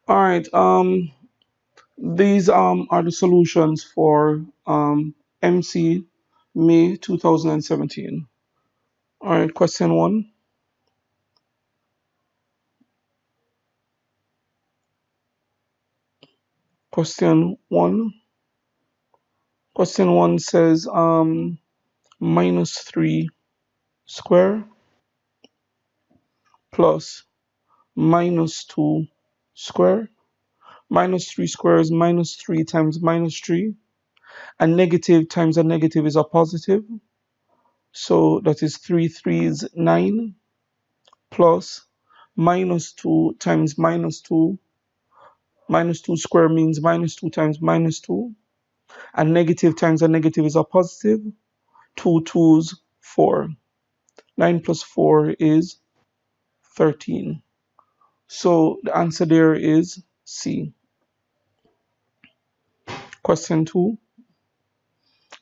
All right. These are the solutions for MC May 2017. All right. Question one. Question one. Question one says -3 square plus -2 square. -3 square is -3 times -3. A negative times a negative is a positive. So that is 3 threes 9 plus -2 times -2. -2 square means -2 times -2. A negative times a negative is a positive. 2 twos 4. 9 plus 4 is 13. So the answer there is C. Question 2.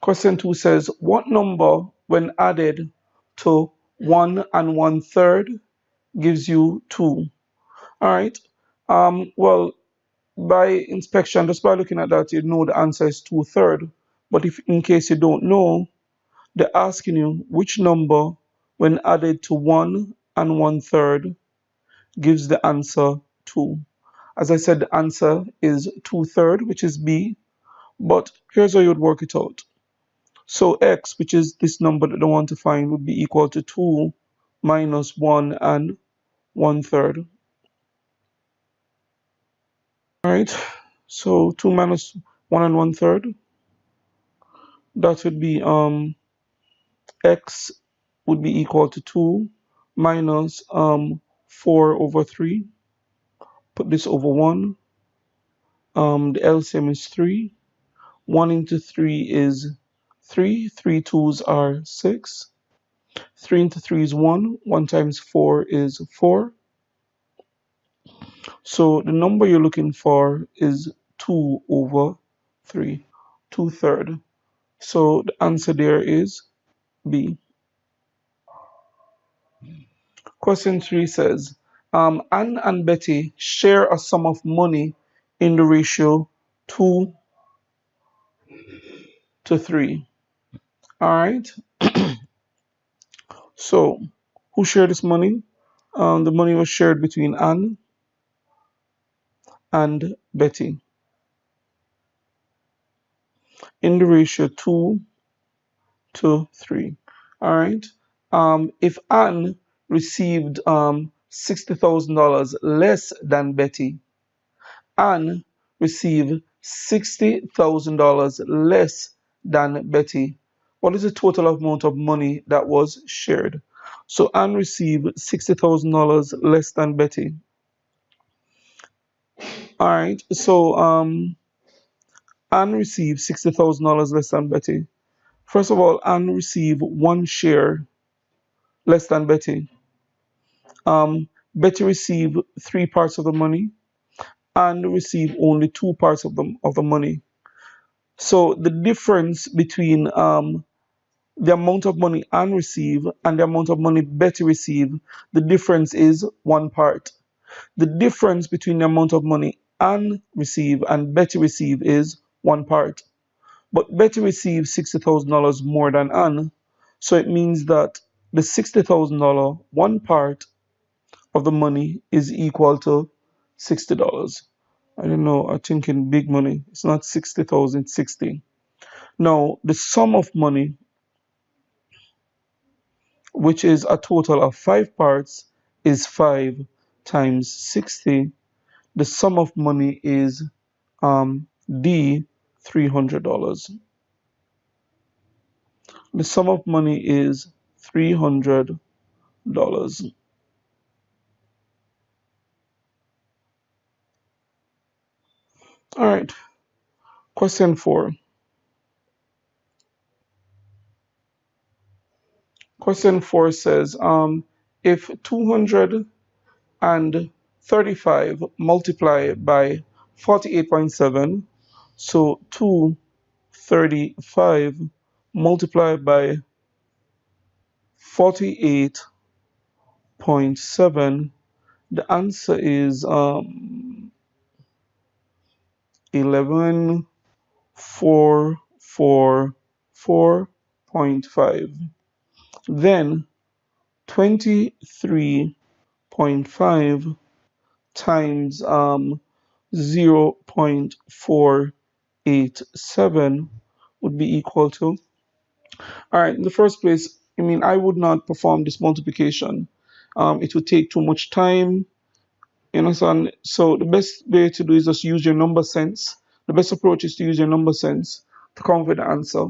Question 2 says, what number, when added to 1 and 1/3, gives you 2? All right. Well, by inspection, just by looking at that, you know the answer is 2/3. But if in case you don't know, they're asking you which number, when added to 1 and 1/3, gives the answer 2. As I said, the answer is 2/3, which is B. But here's how you would work it out. So x, which is this number that I want to find, would be equal to 2 minus 1 and 1/3. All right. So 2 minus 1 and 1/3. That would be x would be equal to 2 minus 4 over 3. Put this over 1. The LCM is 3. 1 into 3 is 3. 3 twos are 6. 3 into 3 is 1. 1 times 4 is 4. So the number you're looking for is 2 over 3. 2/3. So the answer there is B. Question 3 says, Anne and Betty share a sum of money in the ratio 2 to 3. All right. So who shared this money? The money was shared between Anne and Betty in the ratio 2 to 3. All right. If Anne received $60,000 less than Betty, Anne received $60,000 less than Betty. What is the total amount of money that was shared? So Anne received $60,000 less than Betty. All right. So Anne received $60,000 less than Betty. First of all, Anne received one share less than Betty. Betty received three parts of the money. Anne received only two parts of the money. So the difference between the amount of money Anne received and the amount of money Betty received, the difference is one part. The difference between the amount of money Anne received and Betty received is one part. But Betty received $60,000 more than Anne, so it means that the $60,000 one part of the money is equal to $60. I don't know, I think in big money, it's not 60,000, it's 60. Now, the sum of money, which is a total of five parts, is 5 times 60. The sum of money is D, $300. The sum of money is $300. All right, question 4. Question 4 says, if 235 multiplied by 48.7, so 235 multiplied by 48.7, the answer is 11,444.5. Then 23.5 times 0.487 would be equal to. All right, in the first place, I mean, I would not perform this multiplication. It would take too much time. You understand? So the best way to do is just use your number sense. The best approach is to use your number sense to come up with the answer.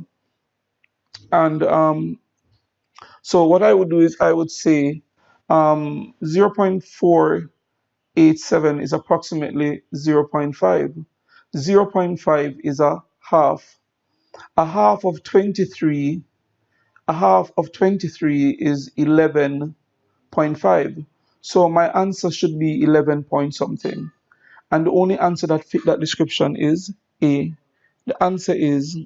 And so what I would do is I would say 0.487 is approximately 0.5. 0.5 is a half. A half of 23, a half of 23 is 11.5. So my answer should be 11 point something. And the only answer that fit that description is A. The answer is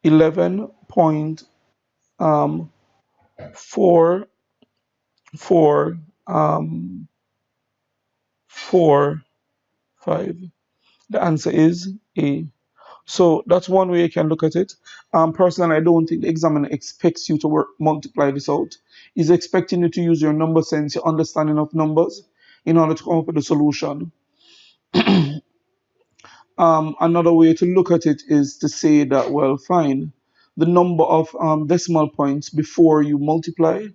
11.44 4 5. The answer is A. So that's one way you can look at it. Personally, I don't think the examiner expects you to multiply this out. He's expecting you to use your number sense, your understanding of numbers, in order to come up with a solution. Another way to look at it is to say that, well, fine, the number of decimal points before you multiply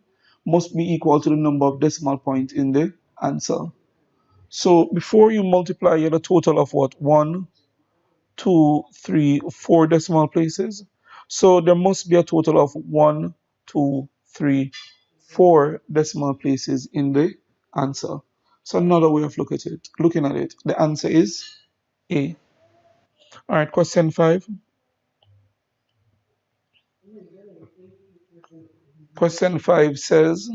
must be equal to the number of decimal points in the answer. So before you multiply, you get a total of what? 1, 2, 3, 4 decimal places. So there must be a total of 1, 2, 3, 4 decimal places in the answer. So another way of looking at it, the answer is A. All right, question 5. Question 5 says,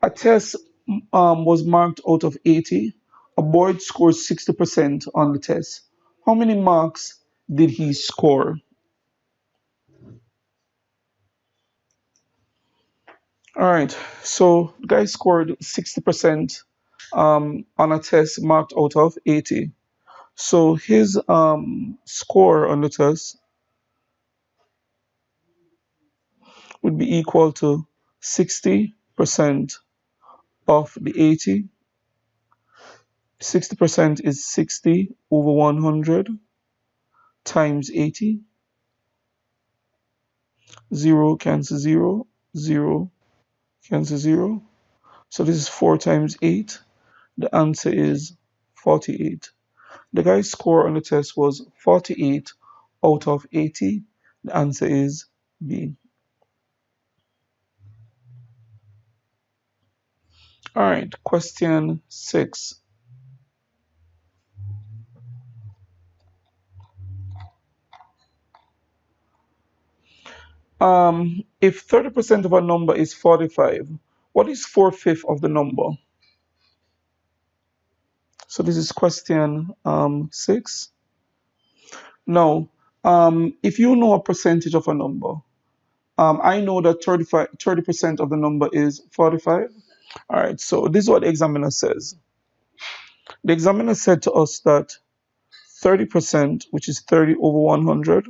a test was marked out of 80. A boy scored 60% on the test. How many marks did he score? All right, so the guy scored 60% on a test marked out of 80. So his score on the test would be equal to 60% of the 80. 60% is 60 over 100 times 80. 0 cancel 0, 0 cancel 0. So this is 4 times 8. The answer is 48. The guy's score on the test was 48 out of 80. The answer is B. All right, question 6. If 30% of a number is 45, what is 4/5 of the number? So this is question 6. Now, if you know a percentage of a number, I know that 30% of the number is 45. All right, so this is what the examiner says. The examiner said to us that 30%, which is 30 over 100,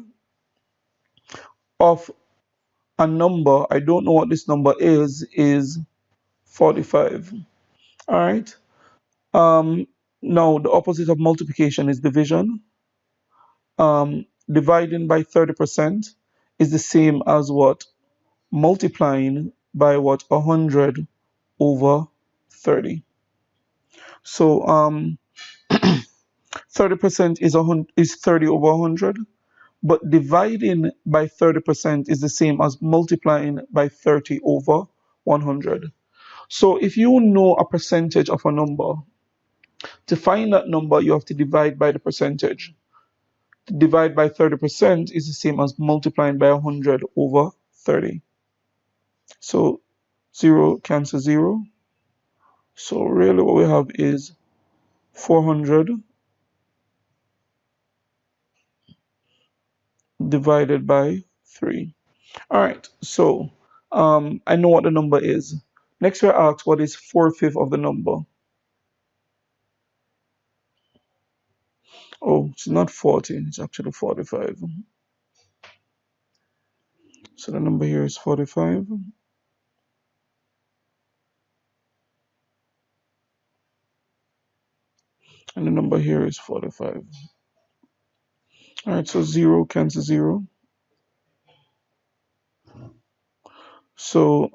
of a number, I don't know what this number is 45. All right. Now, the opposite of multiplication is division. Dividing by 30% is the same as what? Multiplying by what? 100 over 30. So 30% is 30 over 100, but dividing by 30% is the same as multiplying by 30 over 100. So if you know a percentage of a number, to find that number, you have to divide by the percentage. To divide by 30% is the same as multiplying by 100 over 30. So 0 cancel 0. So really what we have is 400 divided by 3. All right, so I know what the number is. Next we're asked what is 4/5 of the number. Oh, it's not 40, it's actually 45. So the number here is 45. And the number here is 45. All right, so 0 cancels 0. So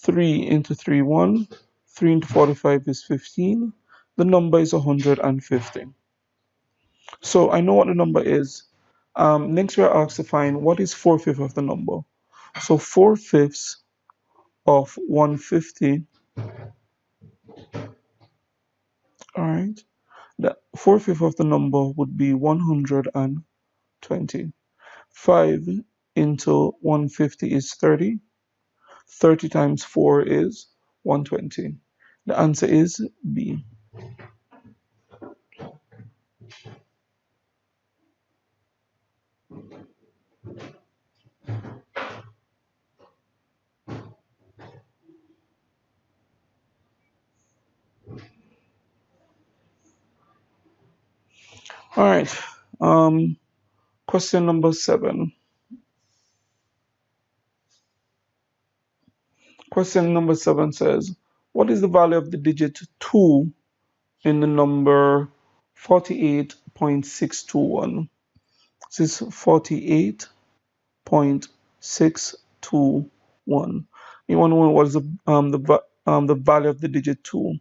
3 into 3, 1. 3 into 45 is 15. The number is 150. So I know what the number is. Next we are asked to find what is 4/5 of the number. So 4/5 of 150, all right, the 4/5 of the number would be 120. 5 into 150 is 30. 30 times 4 is 120. The answer is B. All right. Question number 7. Question number 7 says, what is the value of the digit 2 in the number 48.621? This is 48.621. You want to know what is the value of the digit 2?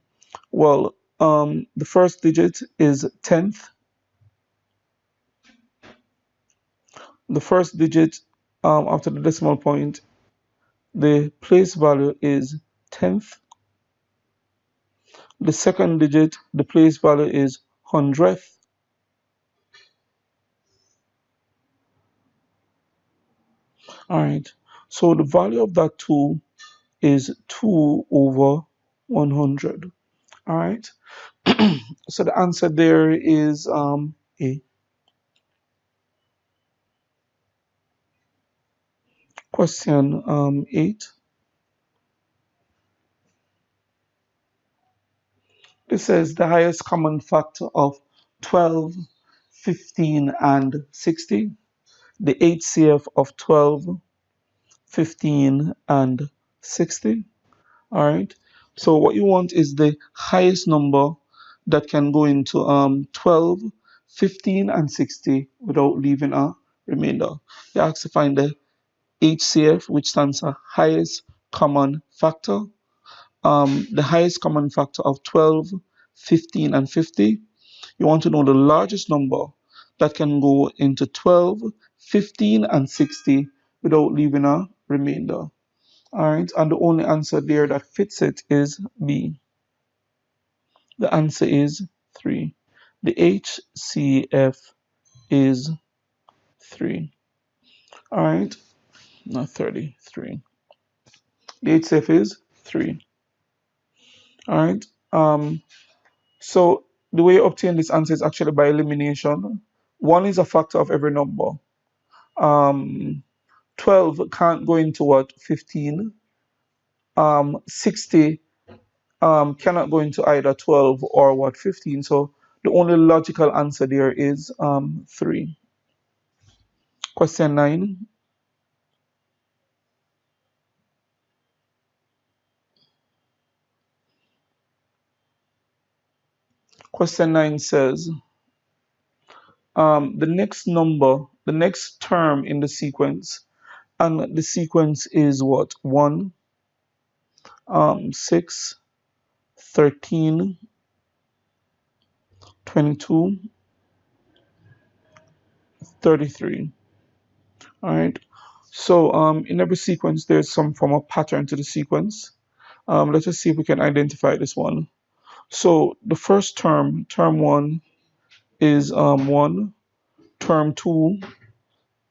Well, the first digit is 10th. The first digit after the decimal point, the place value is 10th. The second digit, the place value is 100th. All right. So the value of that 2 is 2 over 100. All right. So the answer there is A. Question 8. It says the highest common factor of 12, 15, and 60. The HCF of 12, 15, and 60. All right. So what you want is the highest number that can go into 12, 15, and 60 without leaving a remainder. You have to find the HCF, which stands for highest common factor. The highest common factor of 12, 15, and 50. You want to know the largest number that can go into 12, 15, and 60 without leaving a remainder. All right, and the only answer there that fits it is B. The answer is 3. The HCF is 3. All right, not 33. The HCF is 3. All right. So the way you obtain this answer is actually by elimination. 1 is a factor of every number. 12 can't go into what? 15. 60 cannot go into either 12 or what? 15. So the only logical answer there is 3. Question 9. Question 9 says the next term in the sequence, and the sequence is what? 1, 6, 13, 22, 33. All right. So in every sequence, there's some form of pattern to the sequence. Let us see if we can identify this one. So the first term, term 1, is 1. Term 2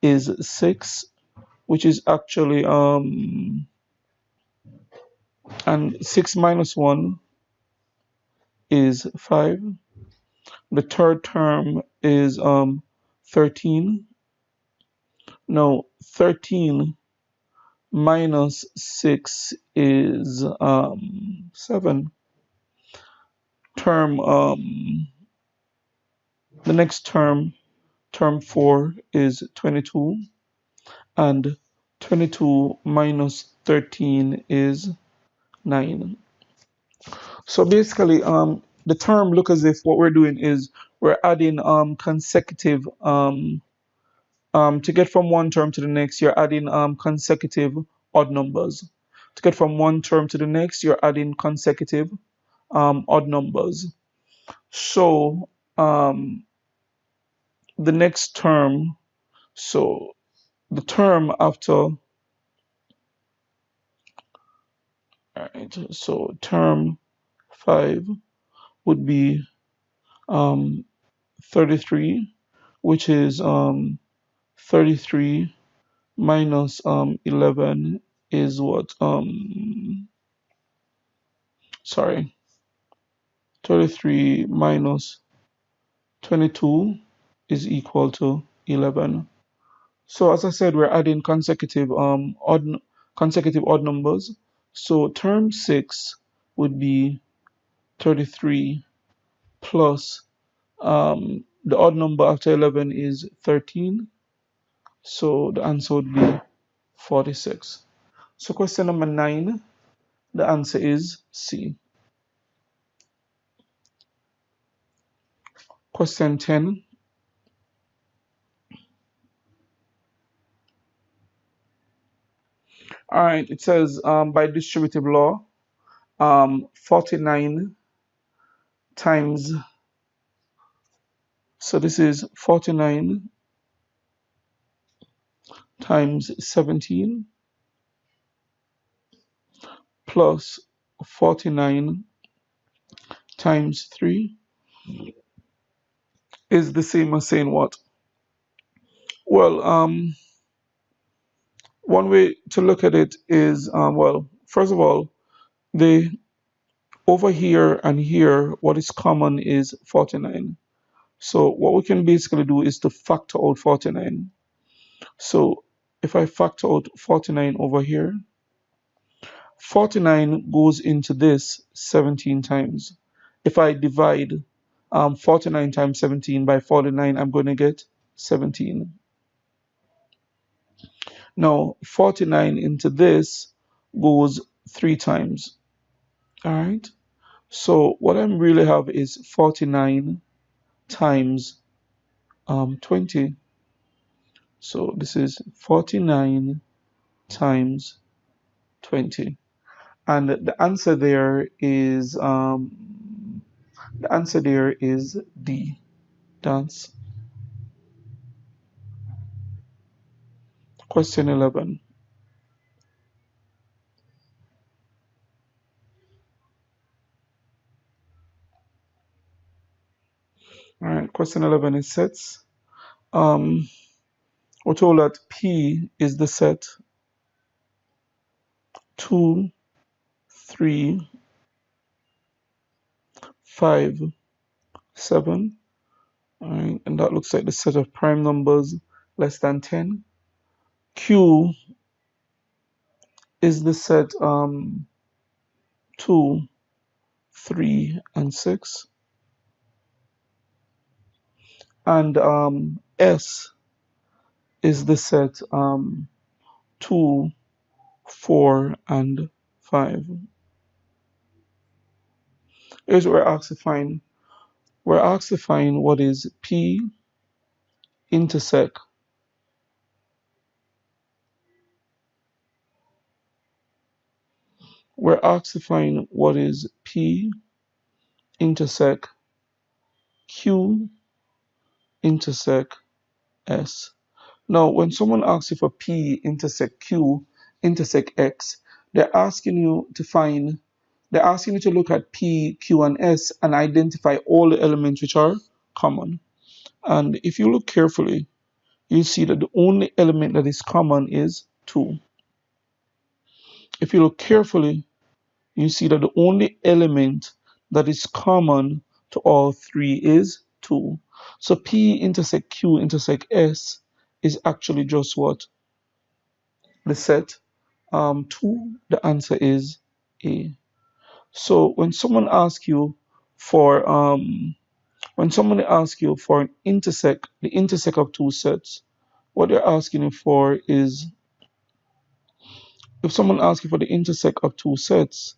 is 6, which is actually and 6 minus 1 is 5. The third term is 13. No, 13 minus 6 is 7. Term The next term, term 4, is 22, and 22 minus 13 is 9. So basically, the term look as if what we're doing is we're adding consecutive to get from one term to the next, you're adding consecutive odd numbers. To get from one term to the next, you're adding consecutive odd numbers. So the next term, so the term after, alright, so term 5 would be um, 33, which is 33 minus 11 is what? Sorry, 33 minus 22 is equal to 11. So as I said, we're adding consecutive odd numbers. So term 6 would be 33 plus the odd number after 11 is 13. So the answer would be 46. So question number 9, the answer is C. Question 10. All right, it says by distributive law, 49 times, so this is 49 times 17 plus 49 times 3 is the same as saying what? Well, one way to look at it is, well, first of all, the over here and here, what is common is 49. So what we can basically do is to factor out 49. So if I factor out 49 over here, 49 goes into this 17 times. If I divide 49 times 17 by 49, I'm going to get 17. Now, 49 into this goes 3 times. All right. So what I really have is 49 times 20. So this is 49 times 20. And the answer there is D. That's question 11. All right, question 11 is sets. We're told that P is the set 2, 3, 5, 7. All right, and that looks like the set of prime numbers less than 10. Q is the set 2, 3, and 6. And S is the set 2, 4, and 5. Here's what we're asked to find. We're asked to find what is P intersect we're asked to find what is P intersect Q intersect S. Now, when someone asks you for P intersect Q intersect X, they're asking you to look at P, Q, and S and identify all the elements which are common. And if you look carefully, you see that the only element that is common is 2. If you look carefully, you see that the only element that is common to all three is 2. So P intersect Q intersect S is actually just what? The set 2. The answer is A. So when someone asks you for When someone asks you for the intersect of two sets, what they're asking you for is, if someone asks you for the intersect of two sets,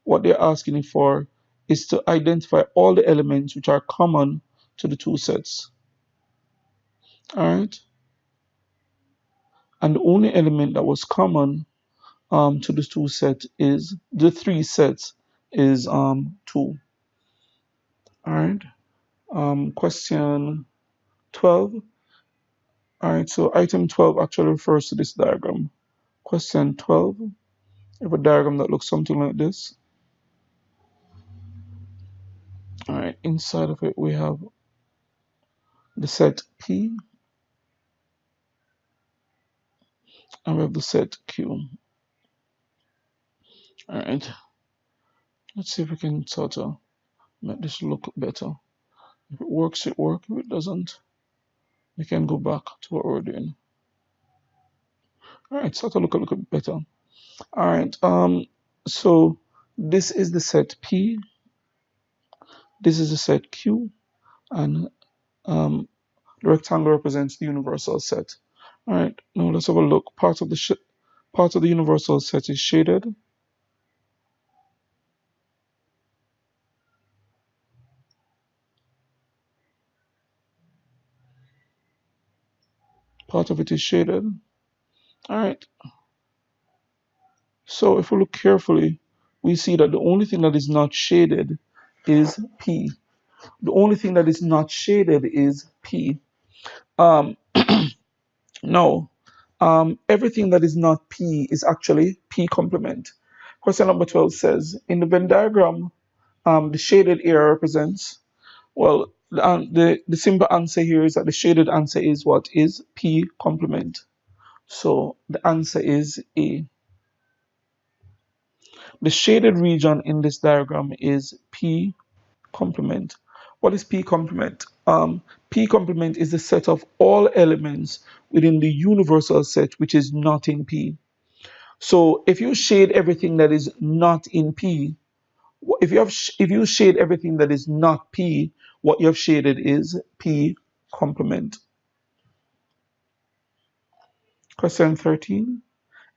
what they're asking you for is to identify all the elements which are common to the two sets. All right? And the only element that was common to the two sets is the three sets is 2. All right. Question 12. All right. So item 12 actually refers to this diagram. Question 12. We have a diagram that looks something like this. All right. Inside of it, we have the set P and we have the set Q. All right. Let's see if we can sort of make this look better. If it works, it works. If it doesn't, we can go back to what we're doing. All right. Sort of look a little bit better. All right. So this is the set P. This is the set Q, and the rectangle represents the universal set. All right. Now let's have a look. Part of the universal set is shaded. Part of it is shaded. All right. So if we look carefully, we see that the only thing that is not shaded is P. The only thing that is not shaded is P. Um, no, everything that is not P is actually P complement. Question number 12 says, in the Venn diagram, the shaded area represents, well, the simple answer here is that the shaded answer is what? Is P complement. So the answer is A. The shaded region in this diagram is P complement. What is P complement? P complement is the set of all elements within the universal set which is not in P. So if you shade everything that is not in P, if you shade everything that is not P, what you have shaded is P complement. Question 13.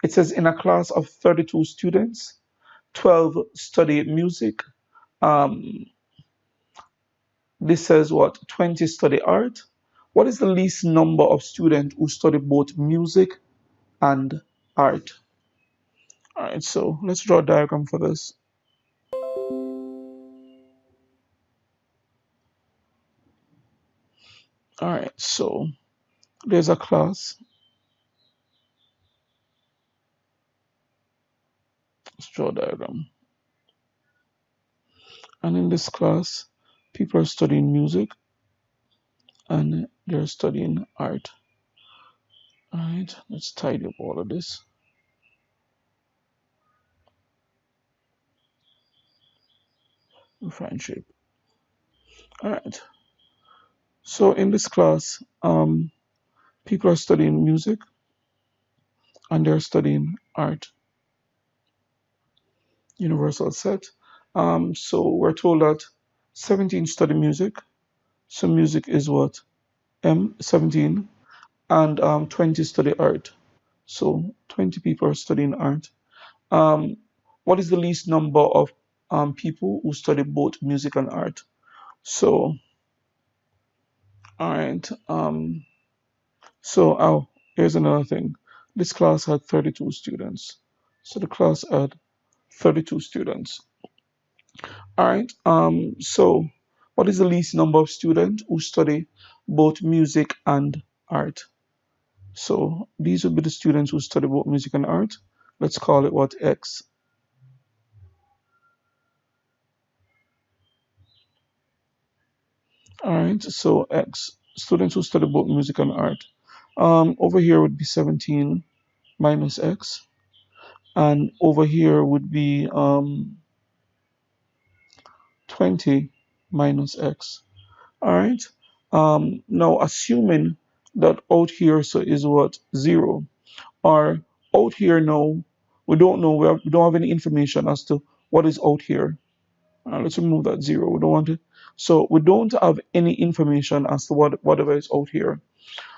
It says in a class of 32 students, 12 study music. This says what? 20 study art. What is the least number of students who study both music and art? All right, so let's draw a diagram for this. All right, so there's a class. Let's draw a diagram. And in this class, people are studying music and they're studying art. All right, let's tidy up all of this. Refine shape. All right. So in this class, people are studying music and they're studying art. Universal set. So we're told that 17 study music. So music is what? 17. And 20 study art. So 20 people are studying art. Um, what is the least number of people who study both music and art? So, all right. Here's another thing. This class had 32 students. So the class had 32 students. All right. So what is the least number of students who study both music and art? So these would be the students who study both music and art. Let's call it what? X. All right. So X, students who study both music and art. Over here would be 17 minus X. And over here would be 20 minus X. All right. Now assuming that out here so is what? 0. Or out here now, we don't know, we don't have any information as to what is out here. Let's remove that 0. We don't want it. So we don't have any information as to whatever is out here.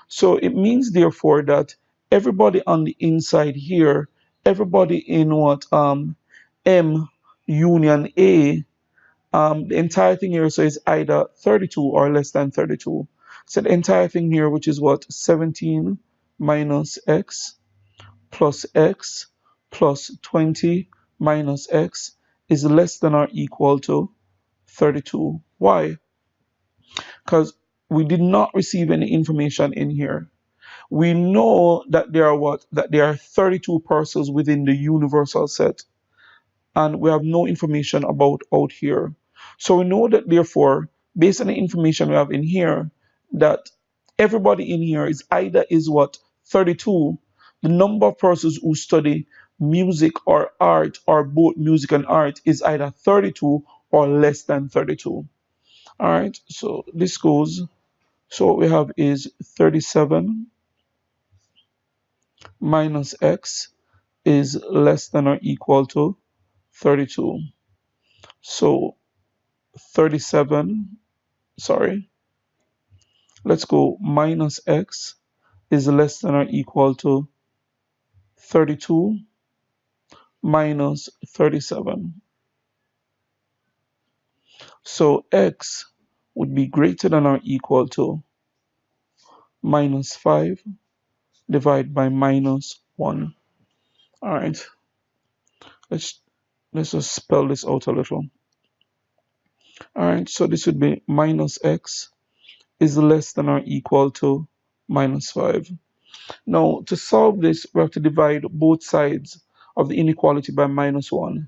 So it means therefore that everybody on the inside here, everybody in what M union A, the entire thing here, so is either 32 or less than 32. So the entire thing here, which is what, 17 minus x plus 20 minus x is less than or equal to 32. Why? Because we did not receive any information in here. We know that there are what? That there are 32 parcels within the universal set, and we have no information about out here. So we know that therefore, based on the information we have in here, that everybody in here is either is what? 32. The number of persons who study music or art, or both music and art, is either 32 or less than 32. All right, so this goes, so what we have is 37 minus x is less than or equal to 32. So 37, sorry, let's go, minus x is less than or equal to 32 minus 37. So x would be greater than or equal to minus 5 divided by minus 1. All right, let's just spell this out a little. All right, so this would be minus x is less than or equal to minus 5. Now, to solve this, we have to divide both sides of the inequality by minus 1.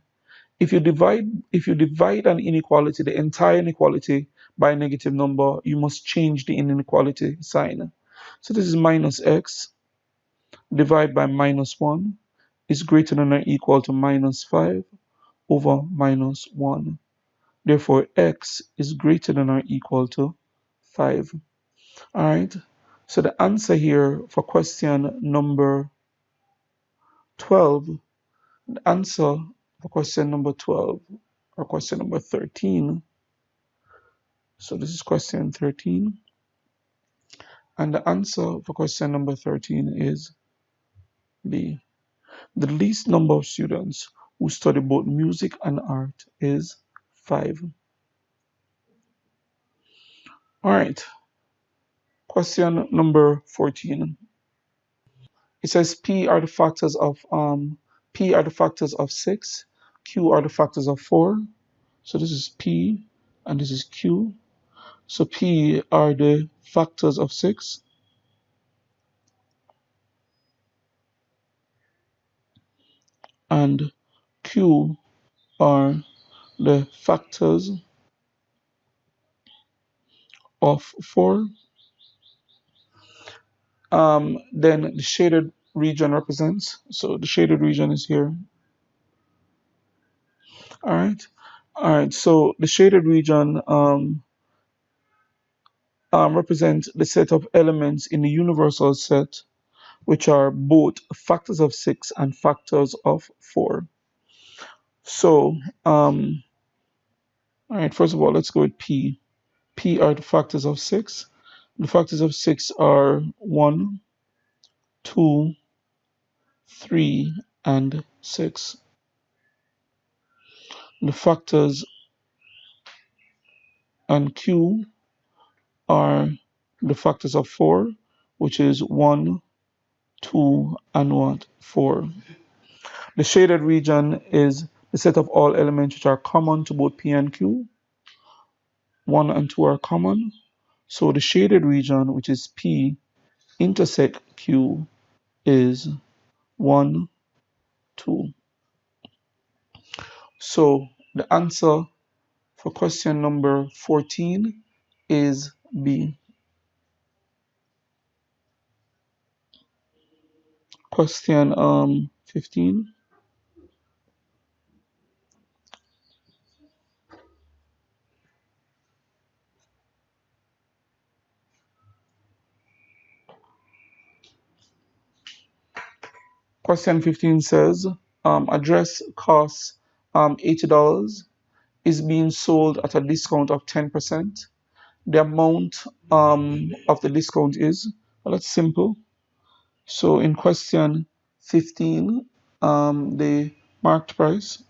If you divide an inequality, the entire inequality, by a negative number, you must change the inequality sign. So this is minus x divided by minus 1 is greater than or equal to minus 5 over minus 1. Therefore, x is greater than or equal to 5. All right. So the answer here for question number 12, the answer for question number 12 or question number 13. So this is question 13. And the answer for question number 13 is B. The least number of students who study both music and art is 5. All right. Question number 14. It says P are the factors of 6, Q are the factors of 4. So this is P and this is Q. So P are the factors of 6, and Q are the factors of 4. Then the shaded region represents, so the shaded region is here. All right, so the shaded region represents the set of elements in the universal set which are both factors of 6 and factors of 4. So all right, first of all, let's go with P. P are the factors of 6. The factors of 6 are 1, 2, 3, and 6. The factors and Q are the factors of 4, which is 1, 2, and what? 4. The shaded region is the set of all elements which are common to both P and Q. 1 and 2 are common. So the shaded region, which is P intersect Q, is 1, 2. So the answer for question number 14 is B. Question 15. Question 15 says, a dress costs $80 is being sold at a discount of 10%. The amount of the discount is, well, that's simple. So in question 15, the marked price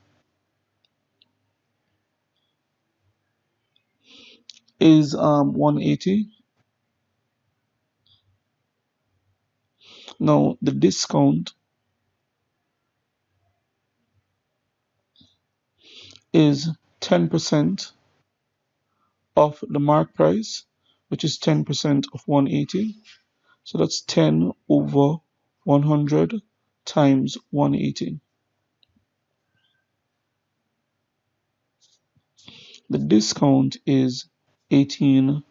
is 180. Now the discount is 10% of the mark price, which is 10% of 180. So that's 10 over 100 times 180. The discount is $18.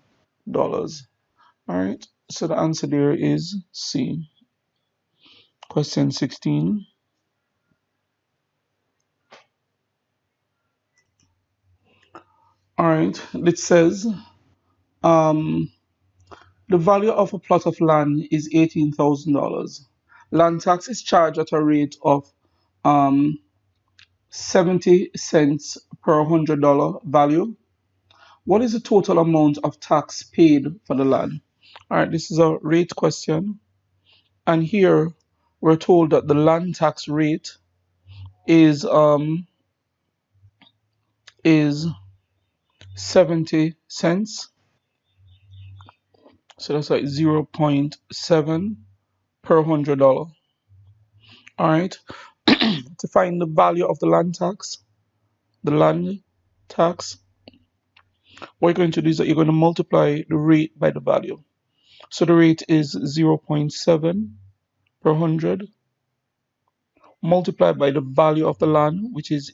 All right, so the answer there is C. Question 16. All right, it says the value of a plot of land is $18,000. Land tax is charged at a rate of um, 70 cents per $100 value. What is the total amount of tax paid for the land? All right, this is a rate question. And here we're told that the land tax rate is 70 cents. So that's like 0.7 per $100. All right. To find the value of the land tax, what you're going to do is that you're going to multiply the rate by the value. So the rate is 0.7 per 100 multiplied by the value of the land, which is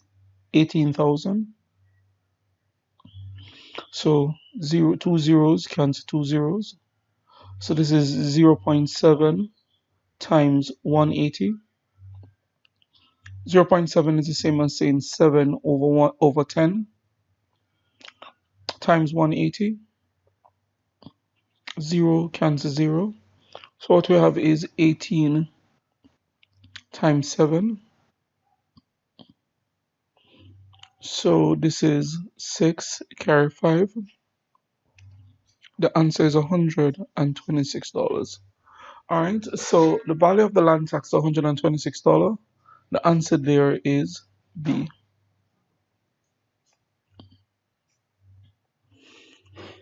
18,000. So two zeros cancel two zeros. So this is 0.7 times 180. 0.7 is the same as saying 7 over 10 times 180. 0 cancel 0. So what we have is 18 times 7. So this is 6 carry 5. The answer is $126. All right, so the value of the land tax is $126. The answer there is B.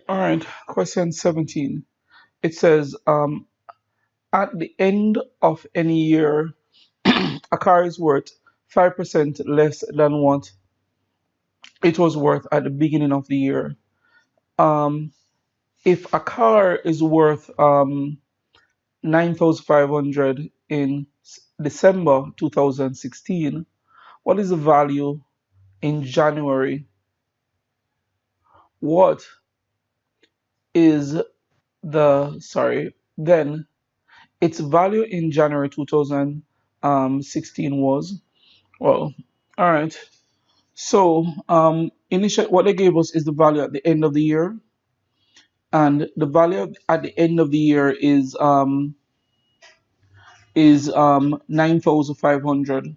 All right, question 17. It says, at the end of any year, a car is worth 5% less than what it was worth at the beginning of the year. If a car is worth 9,500 in December 2016, what is the value in January? What is then its value in January 2016 was, well, all right. So initially what they gave us is the value at the end of the year, and the value at the end of the year is 9,500.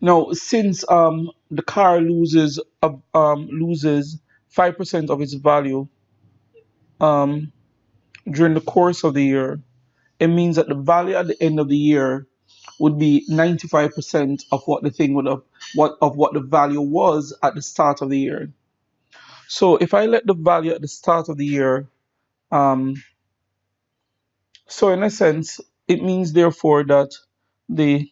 Now, since the car loses 5% of its value during the course of the year, it means that the value at the end of the year would be 95% of what the thing would have what the value was at the start of the year. So if I let the value at the start of the year, so in a sense, it means therefore that the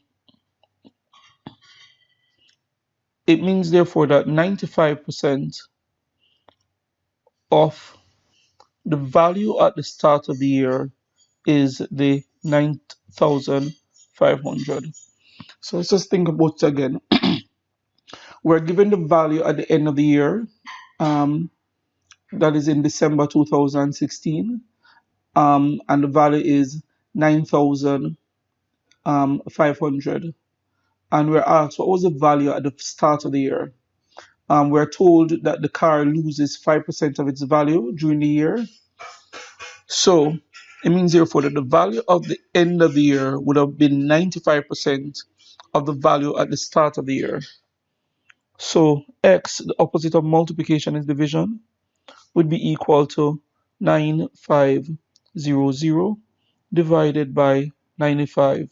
95% of the value at the start of the year is the 9,500. So let's just think about it again. We're given the value at the end of the year, that is in December 2016, and the value is 9,500. And we're asked what was the value at the start of the year. We're told that the car loses 5% of its value during the year. So it means therefore that the value of the end of the year would have been 95% of the value at the start of the year. So x, the opposite of multiplication is division, would be equal to 9500 divided by 95%.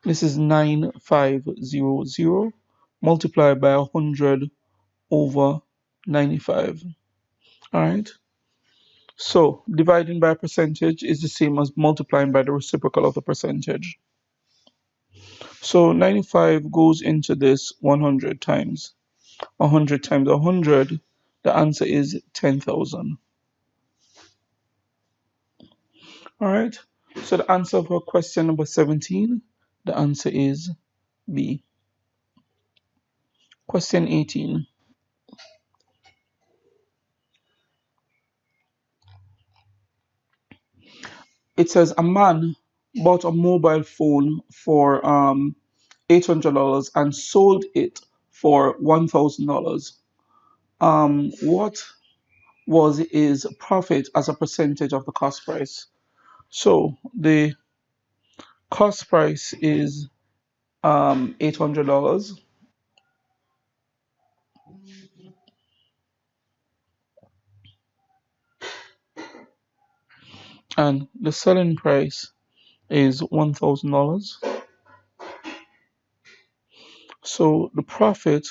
This is 9500 multiplied by 100 over 95. Alright? So dividing by a percentage is the same as multiplying by the reciprocal of the percentage. So 95 goes into this 100 times. 100 times 100, the answer is 10,000. Alright, so the answer for question number 17, the answer is B. Question 18. It says a man bought a mobile phone for $800 and sold it for $1,000. What was his profit as a percentage of the cost price? So the cost price is $800, and the selling price is $1,000. So the profit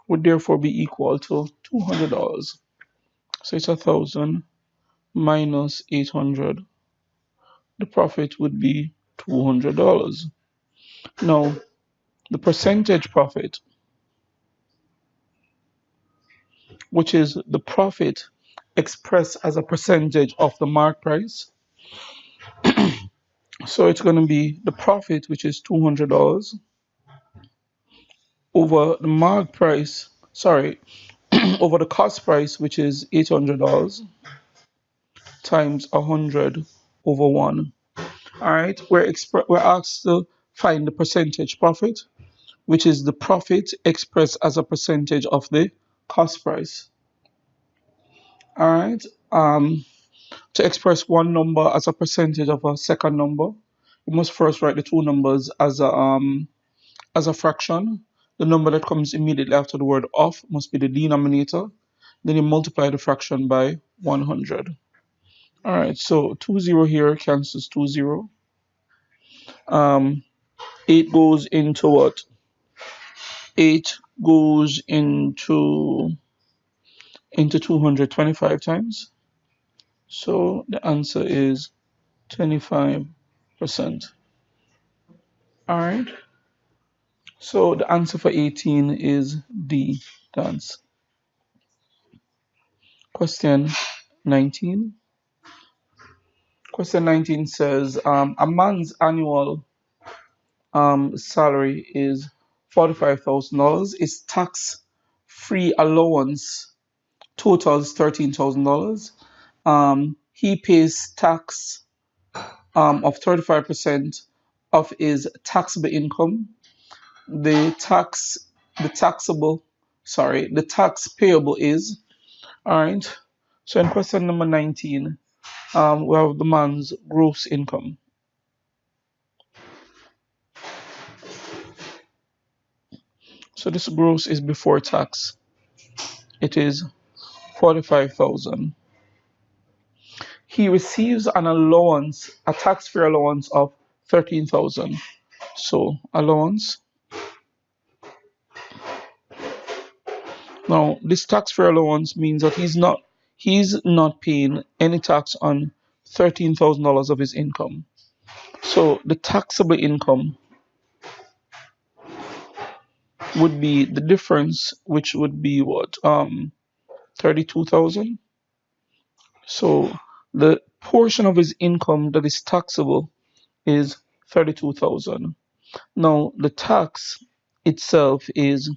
would therefore be equal to $200. So it's 1,000 minus 800. The profit would be $200. Now, the percentage profit, which is the profit expressed as a percentage of the mark price. So it's going to be the profit, which is $200, over the mark price, sorry, over the cost price, which is $800, times 100 over 1. All right, we're asked to find the percentage profit, which is the profit expressed as a percentage of the cost price. All right, to express one number as a percentage of a second number, we must first write the two numbers as a fraction. The number that comes immediately after the word of must be the denominator. Then you multiply the fraction by 100. All right, so 20 here cancels 20. 8 goes into what? 8 goes into 225 times. So the answer is 25%. All right. So the answer for 18 is D, dance. Question 19. Question 19 says a man's annual salary is $45,000. His tax-free allowance totals $13,000. He pays tax of 35% of his taxable income. The tax payable is, all right. So in question number 19, we have the man's gross income. So this gross is before tax. It is 45,000. He receives an allowance, a tax-free allowance of 13,000. So allowance. Now this tax-free allowance means that he's not paying any tax on $13,000 of his income. So the taxable income would be the difference, which would be what? 32,000. So the portion of his income that is taxable is 32,000. Now the tax itself is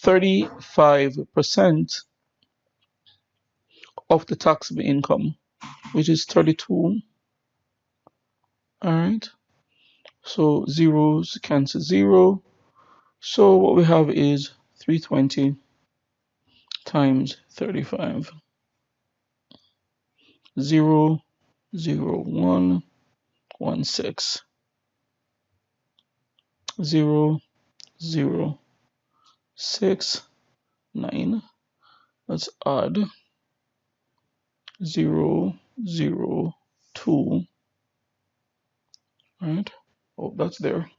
35% of the taxable income, which is 32. All right. So zeros cancel 0. So what we have is 320 times 35. 0, 0, 1, 1, 6. 0.0069. Let's add 0.002. Right? Oh, that's there.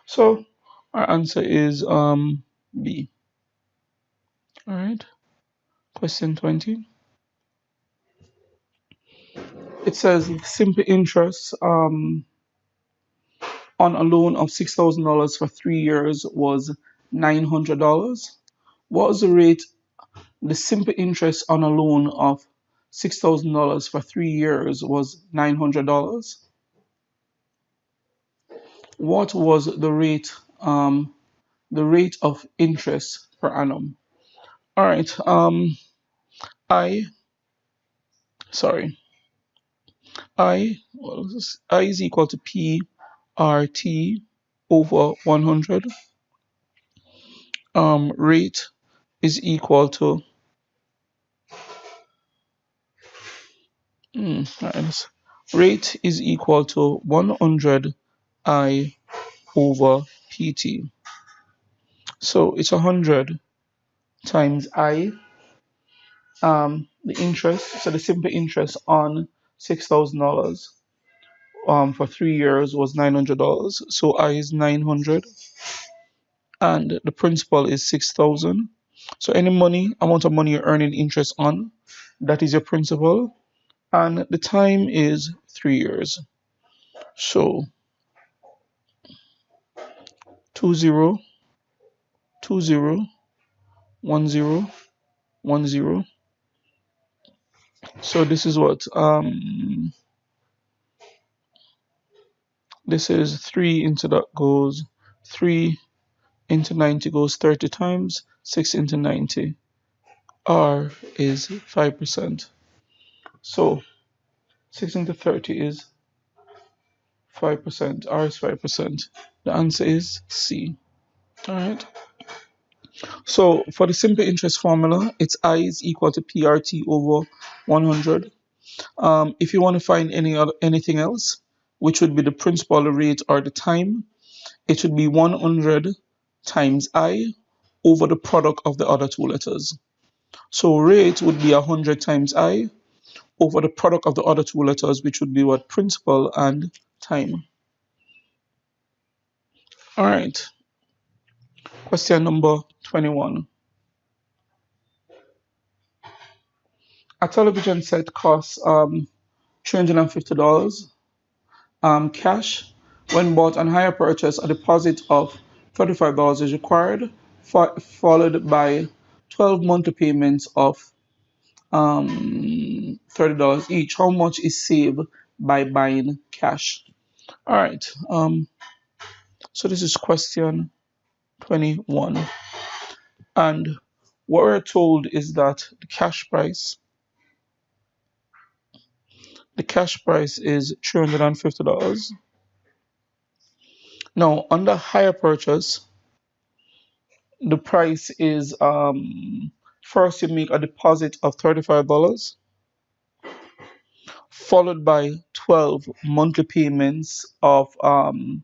So our answer is B. All right. Question 20. It says simple interest on a loan of $6,000 for 3 years was $900. What was the rate? The simple interest on a loan of $6,000 for 3 years was $900. What was the rate of interest per annum? All right. I sorry. I is equal to PRT over 100. Rate is equal to minus rate is equal to 100 I over PT. So it's 100 times I, the interest, so the simple interest on $6,000 for 3 years was $900. So I is 900 and the principal is 6,000. So any amount of money you're earning interest on, that is your principal, and the time is 3 years. So 20, 20, 10, 10. So this is what this is 3 into that goes 3 into 90 goes 30 times 6 into 90. R is 5%. So 6 into 30 is 5%. R is 5%. The answer is C. All right. So for the simple interest formula, it's I is equal to PRT over 100. If you want to find anything else, which would be the principal rate or the time, it should be 100 times I over the product of the other two letters. So rate would be 100 times I over the product of the other two letters, which would be what? Principal and time. All right. Question number 21. A television set costs $350. Cash. When bought on hire purchase, a deposit of $35 is required, followed by 12 monthly payments of $30 each. How much is saved by buying cash? All right. So this is question 21, and what we're told is that the cash price is $350. Now, under hire purchase, the price is first you make a deposit of $35, followed by 12 monthly payments of $30.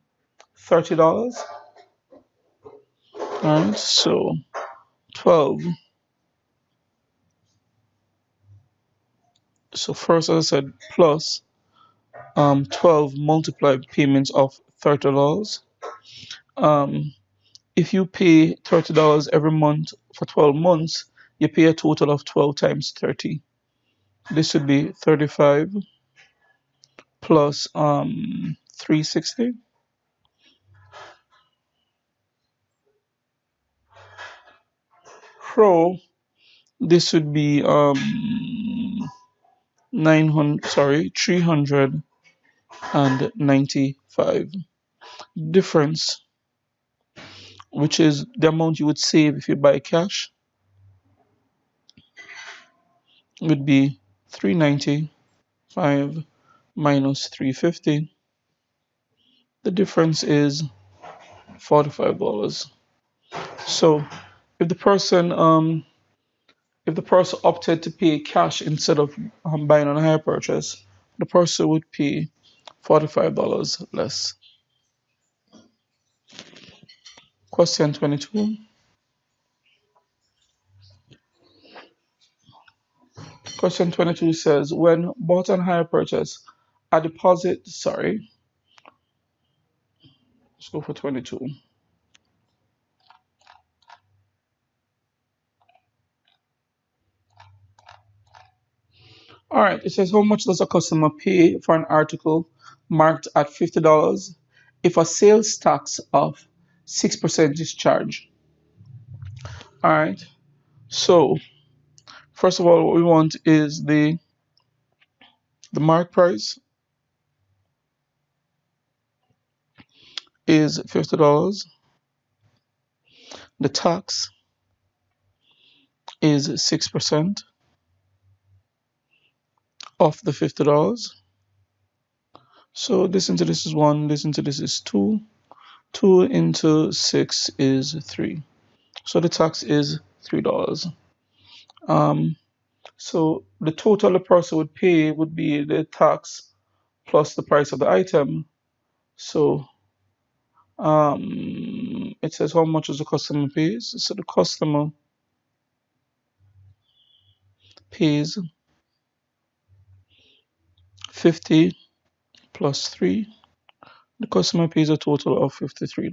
All right, so 12. So first, as I said, plus 12 multiplied payments of $30. If you pay $30 every month for 12 months, you pay a total of 12 times 30. This would be 35 plus 360. So this would be 395. Difference, which is the amount you would save if you buy cash, would be 395 minus 350. The difference is $45. So if the person opted to pay cash instead of buying on a hire purchase, the person would pay $45 less. Question 22. Question 22 says, when bought on hire purchase, a deposit, sorry, let's go for 22. All right, it says, how much does a customer pay for an article marked at $50 if a sales tax of 6% is charged? All right, so first of all, what we want is the mark price is $50. The tax is 6% of the $50. So this into this is 1, this into this is 2. 2 into 6 is 3. So the tax is $3. So the total the person would pay would be the tax plus the price of the item. So it says how much is the customer pays. So the customer pays 50 plus 3. The customer pays a total of $53.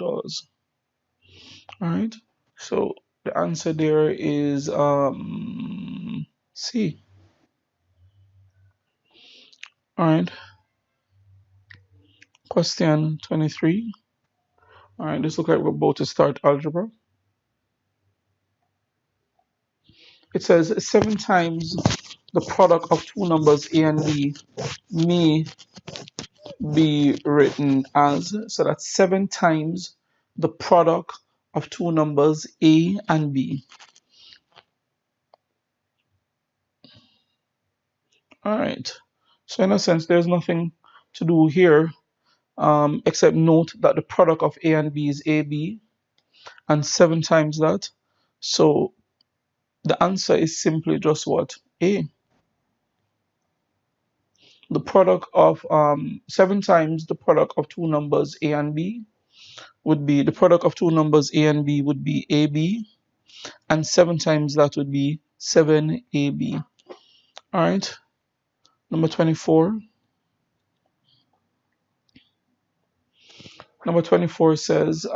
All right. So the answer there is C. All right. Question 23. All right. This looks like we're about to start algebra. It says 7 times the product of two numbers A and B may be written as, so that's 7 times the product of two numbers A and B. All right. So in a sense, there's nothing to do here except note that the product of A and B is AB and 7 times that. So the answer is simply just what? A. The product of 7 times the product of two numbers A and B would be, the product of two numbers A and B would be AB, and 7 times that would be 7AB. All right. Number 24. Number 24 says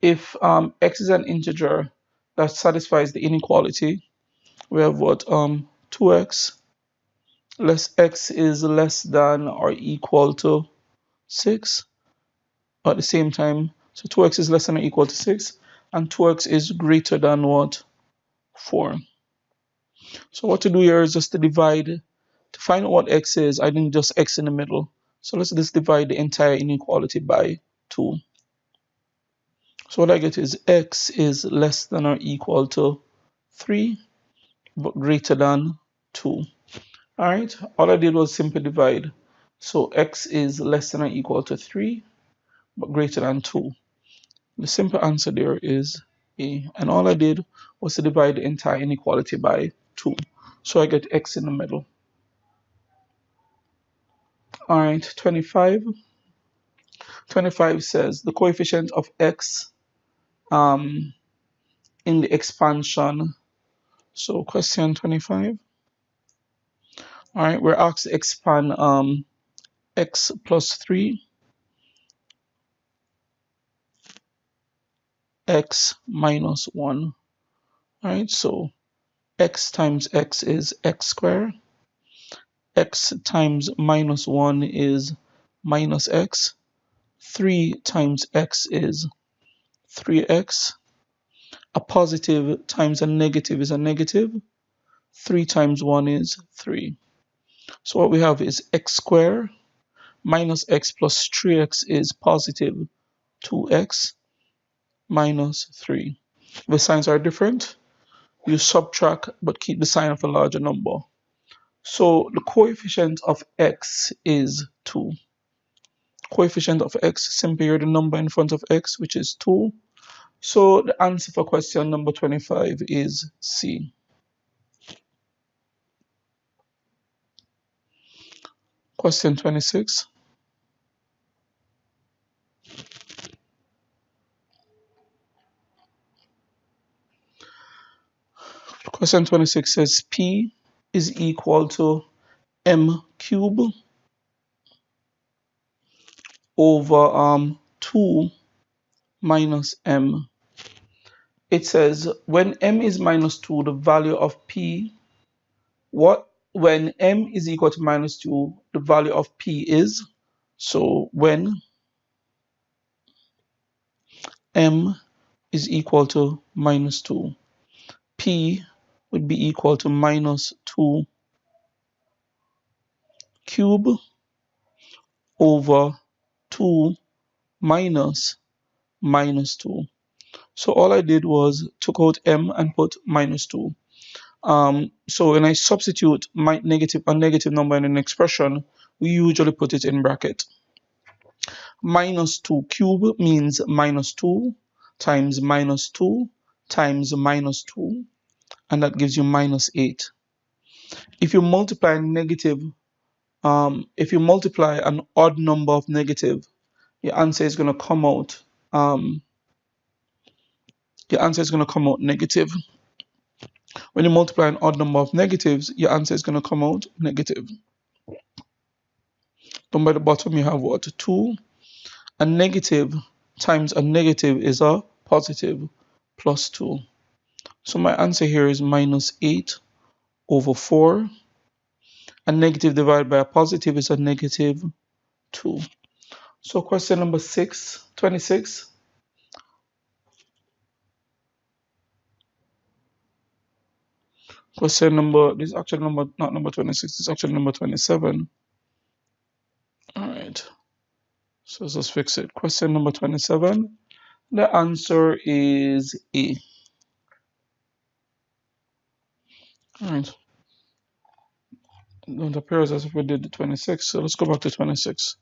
if x is an integer that satisfies the inequality, we have what 2x less x is less than or equal to 6 at the same time. So 2x is less than or equal to 6, and 2x is greater than what? 4. So what to do here is just to divide. To find out what x is, I need just x in the middle. So let's just divide the entire inequality by 2. So what I get is x is less than or equal to 3, but greater than 2. All right, all I did was simply divide. So x is less than or equal to 3, but greater than 2. The simple answer there is A. And all I did was to divide the entire inequality by 2. So I get x in the middle. All right, 25. 25 says the coefficient of x in the expansion. So question 25. All right, we're asked to expand x plus 3, x minus 1. All right, so x times x is x squared. X times minus 1 is minus x. 3 times x is 3x. A positive times a negative is a negative. 3 times 1 is 3. So what we have is x squared minus x plus 3x is positive 2x minus 3. The signs are different. You subtract but keep the sign of a larger number. So the coefficient of x is 2. Coefficient of x, simply the number in front of x, which is 2. So the answer for question number 25 is C. Question 26. Question 26 says P is equal to M cube over 2 minus M. It says when M is minus 2, the value of P, when M is equal to minus 2, the value of P is, so when M is equal to minus 2, P would be equal to minus 2 cube over 2 minus 2. So all I did was took out M and put minus 2. So when I substitute a negative number in an expression, we usually put it in bracket. Minus 2 cube means minus 2 times minus 2 times minus 2, and that gives you minus 8. If you multiply an odd number of negative, your answer is going to come out negative. When you multiply an odd number of negatives, your answer is going to come out negative. Down by the bottom you have what? 2. A negative times a negative is a positive plus 2. So my answer here is minus 8 over 4. A negative divided by a positive is a negative 2. So question number 26. Question number, this is actually not number 26, it's actually number 27. All right, so let's fix it. Question number 27, the answer is A. All right, it don't appear as if we did the 26, so let's go back to 26.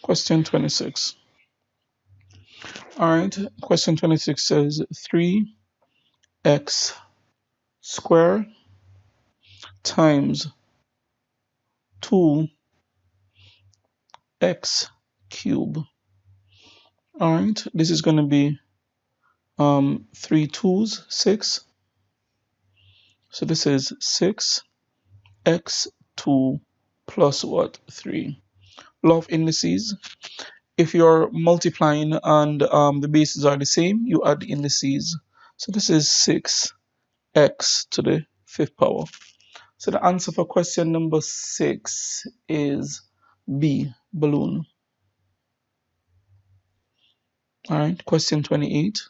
Question 26. All right, question 26 says 3x squared times 2x cubed. All right, this is going to be 3 2s, 6. So this is 6x2 plus what? 3. Law of indices. If you're multiplying and the bases are the same, you add the indices. So this is 6x to the 5th power. So the answer for question number 6 is B, balloon. All right, question 28.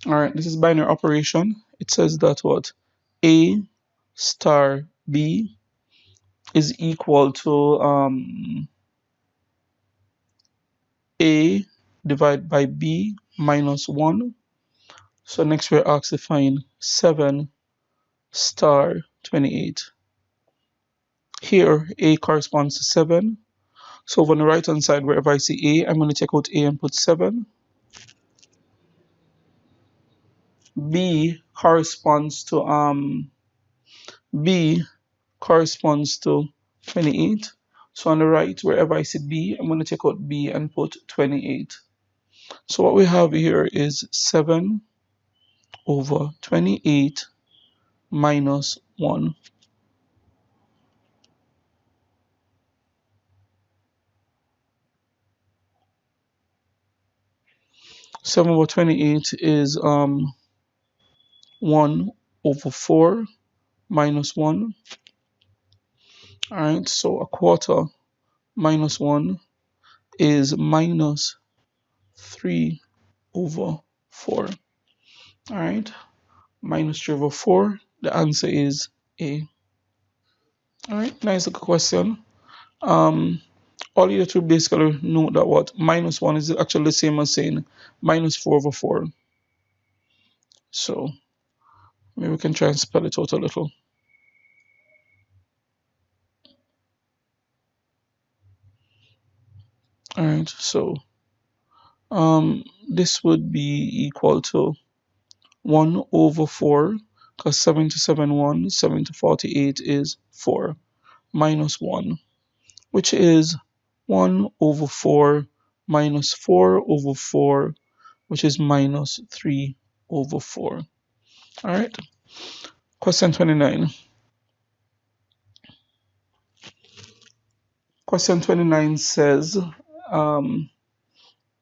All right, this is binary operation. It says that what? A star B is equal to A divided by B minus 1. So next we're asked to find 7 star 28. Here A corresponds to 7. So on the right hand side, wherever I see A, I'm going to take out A and put 7. B corresponds to 28. So on the right, wherever I see B, I'm going to take out B and put 28. So what we have here is 7 over 28 minus 1. 7 over 28 is 1 over 4 minus 1. All right, so a quarter minus 1 is minus 3 over 4. All right, minus 3 over 4. The answer is A. All right, nice little question. All you have to basically know that what minus 1 is actually the same as saying minus 4 over 4. So maybe we can try and spell it out a little. All right, so this would be equal to 1 over 4, because 7 to 7, 1, 7 to 48 is 4, minus 1, which is 1 over 4 minus 4 over 4, which is minus 3 over 4. All right. Question 29. Question 29 says,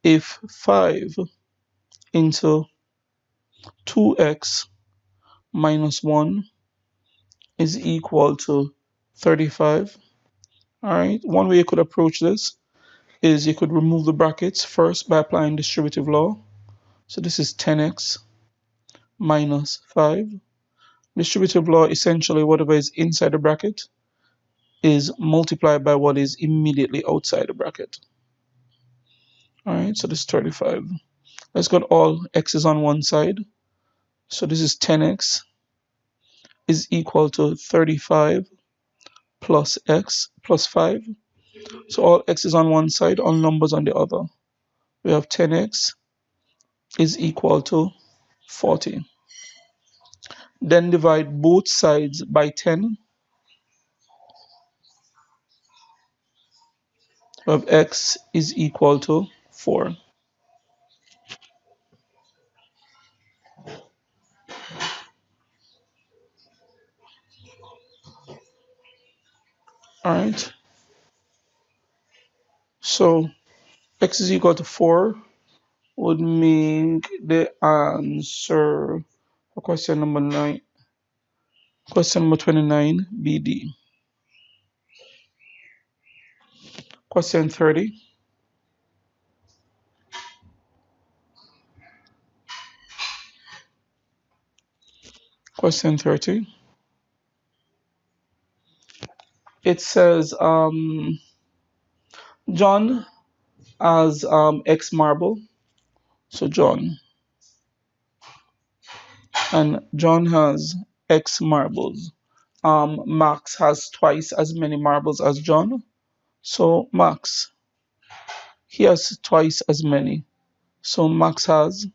if 5 into 2x minus 1 is equal to 35. All right. One way you could approach this is you could remove the brackets first by applying distributive law. So this is 10x minus 5. Distributive law, essentially whatever is inside the bracket is multiplied by what is immediately outside the bracket. All right, so this is 35. Let's get all x's on one side. So this is 10x is equal to 35 plus x plus 5. So all x is on one side, all numbers on the other. We have 10x is equal to 40. Then divide both sides by 10. We have x is equal to 4. All right. So x is equal to 4 would make the answer for question number 9. Question number 29, BD. Question 30. Question 30. It says John has X marble. So John. And John has X marbles. Max has twice as many marbles as John. So Max, he has twice as many. So Max has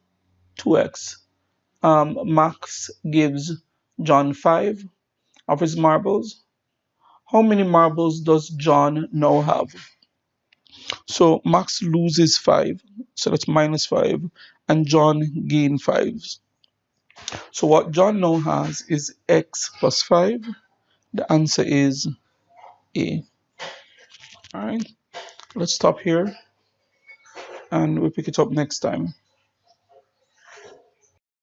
2x. Max gives John 5 of his marbles. How many marbles does John now have? So Max loses 5, so that's minus 5, and John gains 5. So what John now has is x plus 5. The answer is A. All right, let's stop here and we'll pick it up next time.